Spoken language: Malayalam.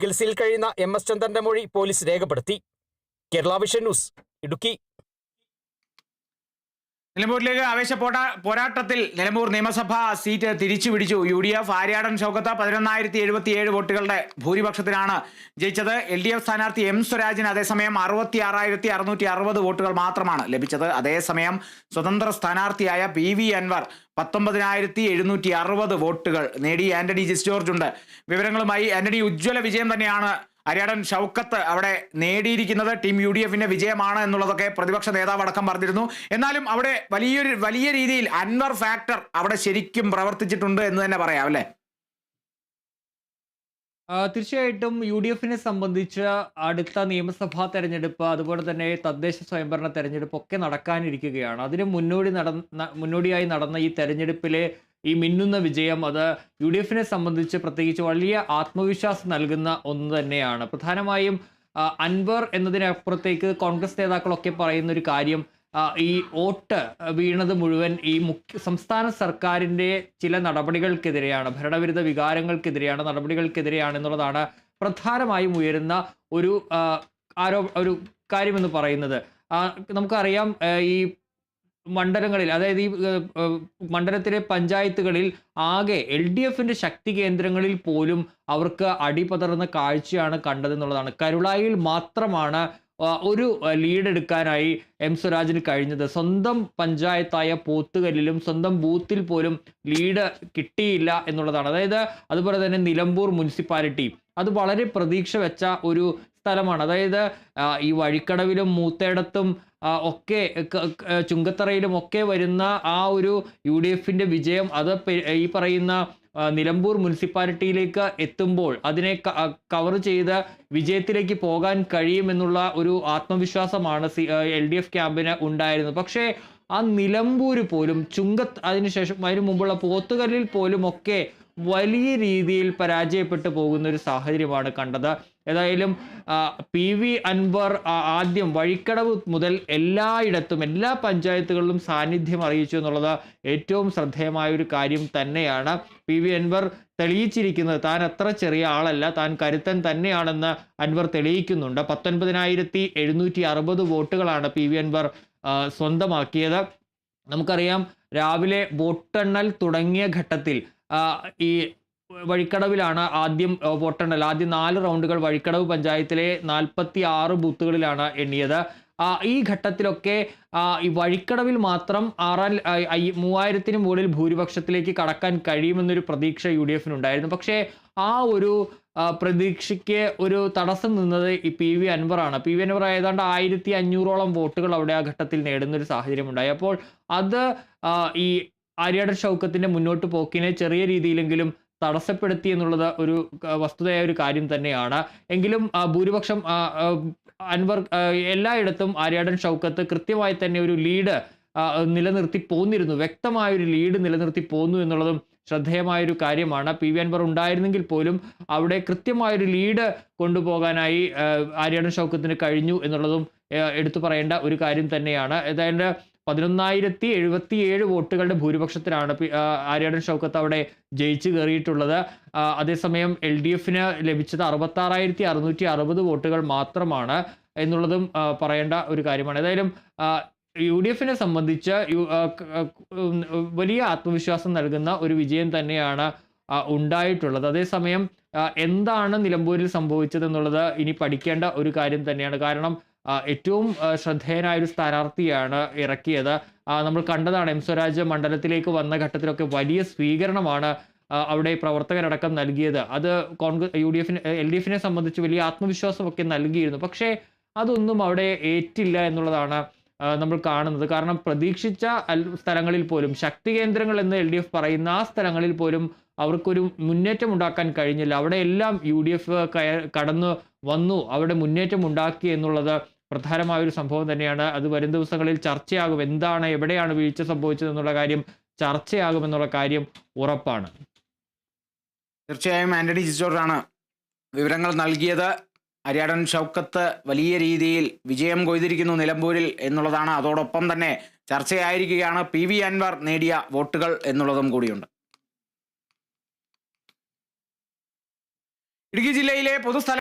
ചികിത്സയിൽ കഴിയുന്ന MS ചന്ദ്രന്റെ മൊഴി പോലീസ് രേഖപ്പെടുത്തി. Kerala vision news, Idukki. നിലമ്പൂരിലേക്ക് ആവേശ പോരാട്ടത്തിൽ നിലമ്പൂർ നിയമസഭാ സീറ്റ് തിരിച്ചുപിടിച്ചു UDF. ആര്യാടൻ ഷൗക്കത്ത് 11,077 വോട്ടുകളുടെ ഭൂരിപക്ഷത്തിനാണ് ജയിച്ചത്. LDF സ്ഥാനാർത്ഥി M സ്വരാജിന് അതേസമയം 66,660 വോട്ടുകൾ മാത്രമാണ് ലഭിച്ചത്. അതേസമയം സ്വതന്ത്ര സ്ഥാനാർത്ഥിയായ PV അൻവർ 19,760 വോട്ടുകൾ നേടി. ആന്റണി ജിസ് ജോർജ് ഉണ്ട് വിവരങ്ങളുമായി. ആന്റണി, ഉജ്ജ്വല വിജയം തന്നെയാണ് ആര്യാടൻ ഷൗക്കത്ത് അവിടെ നേടിയിരിക്കുന്നത്. ടീം UDFന്റെ വിജയമാണ് എന്നുള്ളതൊക്കെ പ്രതിപക്ഷ നേതാവ് അടക്കം പറഞ്ഞിരുന്നു. എന്നാലും അവിടെ വലിയ രീതിയിൽ അൻവർ ഫാക്ടർ അവിടെ ശരിക്കും പ്രവർത്തിച്ചിട്ടുണ്ട് എന്ന് തന്നെ പറയാം, അല്ലേ? തീർച്ചയായിട്ടും UDFനെ സംബന്ധിച്ച് അടുത്ത നിയമസഭാ തെരഞ്ഞെടുപ്പ്, അതുപോലെ തന്നെ തദ്ദേശ സ്വയംഭരണ തെരഞ്ഞെടുപ്പ് ഒക്കെ നടക്കാനിരിക്കുകയാണ്. അതിന് മുന്നോടിയായി നടന്ന ഈ തെരഞ്ഞെടുപ്പിലെ ഈ മിന്നുന്ന വിജയം അത് UDFനെ സംബന്ധിച്ച് പ്രത്യേകിച്ച് വലിയ ആത്മവിശ്വാസം നൽകുന്ന ഒന്ന് തന്നെയാണ്. പ്രധാനമായും അൻവർ എന്നതിനപ്പുറത്തേക്ക് കോൺഗ്രസ് നേതാക്കളൊക്കെ പറയുന്ന ഒരു കാര്യം, ഈ വോട്ട് വീണത് മുഴുവൻ ഈ സംസ്ഥാന സർക്കാരിൻ്റെ ചില നടപടികൾക്കെതിരെയാണ്, ഭരണവിരുദ്ധ വികാരങ്ങൾക്കെതിരെയാണ്, നടപടികൾക്കെതിരെയാണ് എന്നുള്ളതാണ് പ്രധാനമായും ഉയരുന്ന ഒരു ഒരു കാര്യമെന്ന് പറയുന്നത്. നമുക്കറിയാം, ഈ മണ്ഡലങ്ങളിൽ, അതായത് ഈ മണ്ഡലത്തിലെ പഞ്ചായത്തുകളിൽ ആകെ LDFന്റെ ശക്തി കേന്ദ്രങ്ങളിൽ പോലും അവർക്ക് അടിപതറുന്ന കാഴ്ചയാണ് കണ്ടതെന്നുള്ളതാണ്. കരുളായിൽ മാത്രമാണ് ഒരു ലീഡ് എടുക്കാനായി M സ്വരാജിന് കഴിഞ്ഞത്. സ്വന്തം പഞ്ചായത്തായ പോത്തുകല്ലിലും സ്വന്തം ബൂത്തിൽ പോലും ലീഡ് കിട്ടിയില്ല എന്നുള്ളതാണ്. അതായത് അതുപോലെ തന്നെ നിലമ്പൂർ മുനിസിപ്പാലിറ്റി അത് വളരെ പ്രതീക്ഷ വെച്ച ഒരു സ്ഥലമാണ്. അതായത് ഈ വഴിക്കടവിലും മൂത്തേടത്തും ഒക്കെ ചുങ്കത്തറയിലും ഒക്കെ വരുന്ന ആ ഒരു UDFന്റെ വിജയം അത് ഈ പറയുന്ന നിലമ്പൂർ മുനിസിപ്പാലിറ്റിയിലേക്ക് എത്തുമ്പോൾ അതിനെ കവർ ചെയ്ത് വിജയത്തിലേക്ക് പോകാൻ കഴിയുമെന്നുള്ള ഒരു ആത്മവിശ്വാസമാണ് LDF ക്യാമ്പിന് ഉണ്ടായിരുന്നത്. പക്ഷേ ആ നിലമ്പൂർ പോലും അതിനുശേഷം അതിനു മുമ്പുള്ള പോത്തുകല്ലിൽ പോലും ഒക്കെ വലിയ രീതിയിൽ പരാജയപ്പെട്ടു പോകുന്ന ഒരു സാഹചര്യമാണ് കണ്ടത്. ഏതായാലും PV അൻവർ ആദ്യം വഴിക്കടവ് മുതൽ എല്ലായിടത്തും എല്ലാ പഞ്ചായത്തുകളിലും സാന്നിധ്യം അറിയിച്ചു എന്നുള്ളത് ഏറ്റവും ശ്രദ്ധേയമായ ഒരു കാര്യം തന്നെയാണ്. PV അൻവർ തെളിയിച്ചിരിക്കുന്നത് താൻ അത്ര ചെറിയ ആളല്ല, താൻ കരുത്തൻ തന്നെയാണെന്ന് അൻവർ തെളിയിക്കുന്നുണ്ട്. 19,760 വോട്ടുകളാണ് PV അൻവർ സ്വന്തമാക്കിയത്. നമുക്കറിയാം, രാവിലെ വോട്ടെണ്ണൽ തുടങ്ങിയ ഘട്ടത്തിൽ ഈ വഴിക്കടവിലാണ് ആദ്യം വോട്ടെണ്ണൽ. ആദ്യം 4 റൗണ്ടുകൾ വഴിക്കടവ് പഞ്ചായത്തിലെ 46 ബൂത്തുകളിലാണ് എണ്ണിയത്. ഈ ഘട്ടത്തിലൊക്കെ ഈ വഴിക്കടവിൽ മാത്രം 3,000-ന് മുകളിൽ ഭൂരിപക്ഷത്തിലേക്ക് കടക്കാൻ കഴിയുമെന്നൊരു പ്രതീക്ഷ UDFനുണ്ടായിരുന്നു. പക്ഷേ ആ ഒരു പ്രതീക്ഷയ്ക്ക് ഒരു തടസ്സം നിന്നത് ഈ PV അൻവറാണ്. PV അൻവർ ഏതാണ്ട് 1,500ഓളം വോട്ടുകൾ അവിടെ ആ ഘട്ടത്തിൽ നേടുന്നൊരു സാഹചര്യം ഉണ്ടായി. അപ്പോൾ അത് ഈ ആര്യാടൻ ഷൗക്കത്തിന്റെ മുന്നോട്ട് പോക്കിനെ ചെറിയ രീതിയിലെങ്കിലും തടസ്സപ്പെടുത്തി എന്നുള്ളത് ഒരു വസ്തുതയായ ഒരു കാര്യം തന്നെയാണ്. എങ്കിലും ഭൂരിപക്ഷം അൻവർ എല്ലായിടത്തും ആര്യാടൻ ഷൗക്കത്ത് കൃത്യമായി തന്നെ ഒരു ലീഡ് നിലനിർത്തി പോന്നിരുന്നു, വ്യക്തമായൊരു ലീഡ് നിലനിർത്തി പോന്നു എന്നുള്ളതും ശ്രദ്ധേയമായൊരു കാര്യമാണ്. PV അൻവർ ഉണ്ടായിരുന്നെങ്കിൽ പോലും അവിടെ കൃത്യമായൊരു ലീഡ് കൊണ്ടുപോകാനായി ആര്യാടൻ ഷൗക്കത്തിന് കഴിഞ്ഞു എന്നുള്ളതും എടുത്തു പറയേണ്ട ഒരു കാര്യം തന്നെയാണ്. ഏതായാലും 11,077 വോട്ടുകളുടെ ഭൂരിപക്ഷത്തിലാണ് ആര്യാടൻ ഷൗക്കത്ത് അവിടെ ജയിച്ചു കയറിയിട്ടുള്ളത്. അതേസമയം LDFന് ലഭിച്ചത് 66,660 വോട്ടുകൾ മാത്രമാണ് എന്നുള്ളതും പറയേണ്ട ഒരു കാര്യമാണ്. ഏതായാലും UDFനെ സംബന്ധിച്ച് വലിയ ആത്മവിശ്വാസം നൽകുന്ന ഒരു വിജയം തന്നെയാണ് ഉണ്ടായിട്ടുള്ളത്. അതേസമയം എന്താണ് നിലമ്പൂരിൽ സംഭവിച്ചത് എന്നുള്ളത് ഇനി പഠിക്കേണ്ട ഒരു കാര്യം തന്നെയാണ്. കാരണം ഏറ്റവും ശ്രദ്ധേയനായ ഒരു സ്ഥാനാർത്ഥിയാണ് ഇറക്കിയത്. നമ്മൾ കണ്ടതാണ്, M സ്വരാജ് മണ്ഡലത്തിലേക്ക് വന്ന ഘട്ടത്തിലൊക്കെ വലിയ സ്വീകരണമാണ് അവിടെ പ്രവർത്തകരടക്കം നൽകിയത്. അത് LDFനെ സംബന്ധിച്ച് വലിയ ആത്മവിശ്വാസമൊക്കെ നൽകിയിരുന്നു. പക്ഷേ അതൊന്നും അവിടെ ഏറ്റില്ല എന്നുള്ളതാണ് നമ്മൾ കാണുന്നത്. കാരണം പ്രതീക്ഷിച്ച സ്ഥലങ്ങളിൽ പോലും, ശക്തി കേന്ദ്രങ്ങൾ എന്ന് LDF പറയുന്ന ആ സ്ഥലങ്ങളിൽ പോലും അവർക്കൊരു മുന്നേറ്റം ഉണ്ടാക്കാൻ കഴിഞ്ഞില്ല. അവിടെ എല്ലാം UDF കടന്നു വന്നു, അവിടെ മുന്നേറ്റം ഉണ്ടാക്കി എന്നുള്ളത് പ്രധാനമായൊരു സംഭവം തന്നെയാണ്. അത് വരും ദിവസങ്ങളിൽ ചർച്ചയാകും. എന്താണ്, എവിടെയാണ് വീഴ്ച സംഭവിച്ചത് എന്നുള്ള കാര്യം ചർച്ചയാകുമെന്നുള്ള കാര്യം ഉറപ്പാണ്. തീർച്ചയായും ആന്റണി ജിസ് ജോർജാണ് വിവരങ്ങൾ നൽകിയത്. ആര്യാടൻ ഷൗക്കത്ത് വലിയ രീതിയിൽ വിജയം കൊയ്തിരിക്കുന്നു നിലമ്പൂരിൽ എന്നുള്ളതാണ്. അതോടൊപ്പം തന്നെ ചർച്ചയായിരിക്കുകയാണ് PV അൻവർ നേടിയ വോട്ടുകൾ എന്നുള്ളതും കൂടിയുണ്ട്. ഇടുക്കി ജില്ലയിലെ പൊതുസ്ഥല